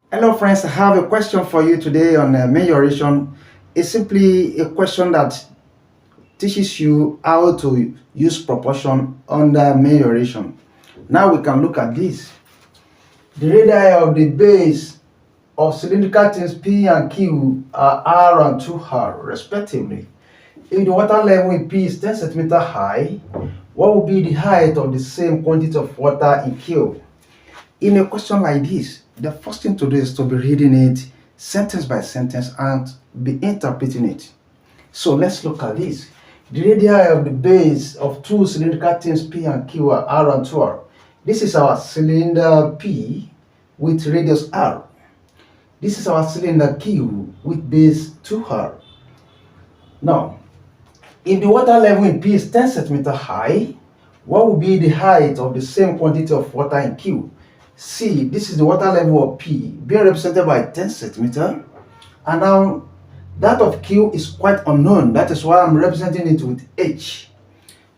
Hello friends, I have a question for you today on melioration. It's simply a question that teaches you how to use proportion under melioration. Now we can look at this. The radii of the base of cylindrical things P and Q are R and 2R respectively. If the water level in P is 10 centimeter high, what will be the height of the same quantity of water in Q? In a question like this, the first thing to do is to be reading it sentence by sentence and be interpreting it. So let's look at this. The radii of the base of two cylindrical things P and Q are R and 2R. This is our cylinder P with radius R. This is our cylinder Q with base 2R. Now, if the water level in P is 10 centimeter high, what will be the height of the same quantity of water in Q? See, this is the water level of P being represented by 10 centimeter, and now that of Q is quite unknown. That is why I'm representing it with H.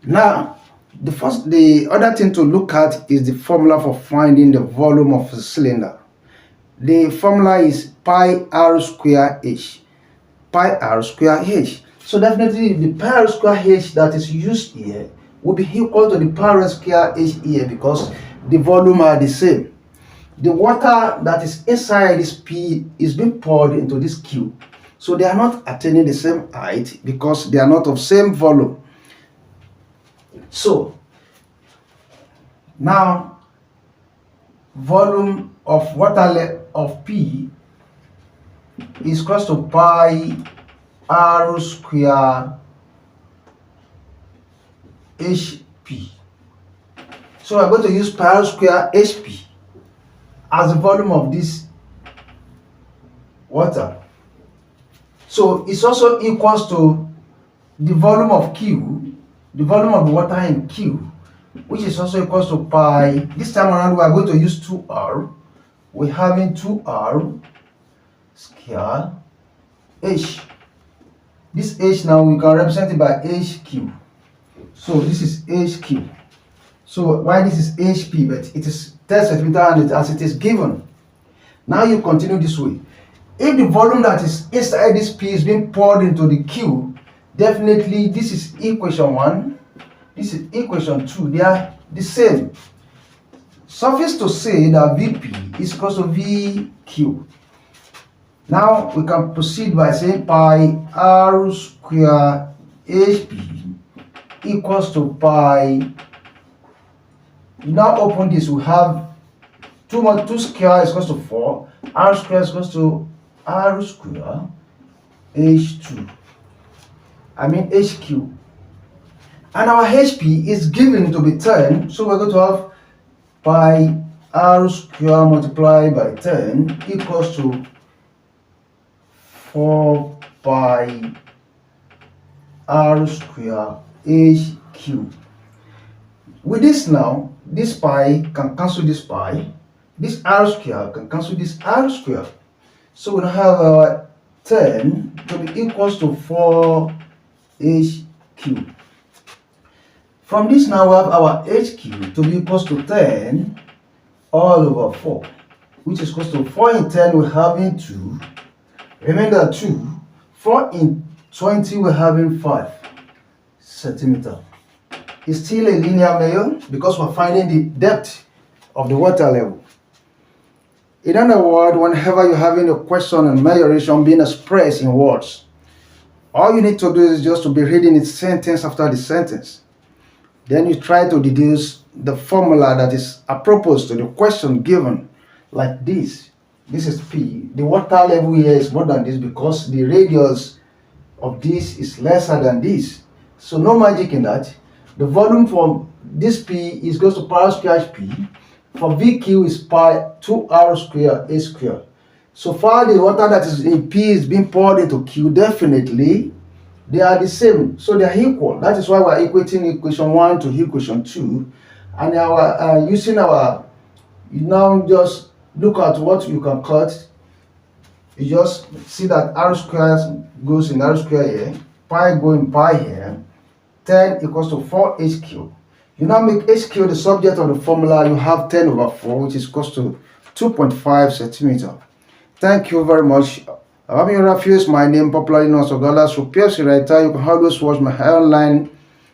Now, the other thing to look at is the formula for finding the volume of the cylinder. The formula is pi r square h. Pi r square h. So definitely the pi r square h that is used here will be equal to the pi r square h here because the volume are the same. The water that is inside this P is being poured into this Q. So they are not attaining the same height because they are not of same volume. So now volume of water of P is equal to pi r square HP. So we're going to use pi r square HP as the volume of this water. So it's also equals to the volume of Q, the volume of the water in Q, which is also equals to pi. This time around we are going to use 2R. We're having 2R square H. This H now we can represent it by HQ. So this is HQ. So why this is HP, but it is 10 centimeter and as it is given. Now you continue this way. If the volume that is inside this P is being poured into the Q, definitely this is equation 1, this is equation 2, they are the same. Suffice to say that Vp is equal to Vq. Now we can proceed by saying pi r square HP equals to pi. You now open this, we have 2 square is equal to 4, r square is equal to r square h2. I mean HQ. And our HP is given to be 10, so we're going to have pi r square multiplied by 10 equals to 4 pi r square HQ. With this now, this pi can cancel this pi, this r square can cancel this r square. So we'll have our 10 to be equals to 4 HQ. From this now we have our HQ to be equals to 10 all over 4, which is equals to 4 in 10 we're having 2, remainder 2, 4 in 20 we're having 5 centimeter. It's still a linear measure because we're finding the depth of the water level. In other words, whenever you're having a question on melioration being expressed in words, all you need to do is just to be reading it sentence after the sentence. Then you try to deduce the formula that is appropriate to the question given, like this. This is P. The water level here is more than this because the radius of this is lesser than this. So no magic in that. The volume from this P is goes to pi r square HP. For VQ is pi 2r square a square. So far the water that is in P is being poured into Q, definitely they are the same. So they are equal. That is why we are equating equation 1 to equation 2. And our using our, you now just look at what you can cut. You just see that r square goes in r square here, pi going pi here, 10 equals to 4 HQ. You now make HQ the subject of the formula, you have 10 over 4, which is equals to 2.5 centimeter. Thank you very much. I'm Rafius, my name popularly known as Ogalas Rupias writer. You can always watch my online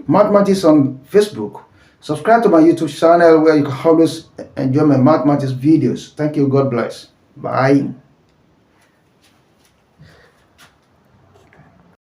mathematics on Facebook. Subscribe to my YouTube channel where you can always enjoy my mathematics videos. Thank you. God bless. Bye.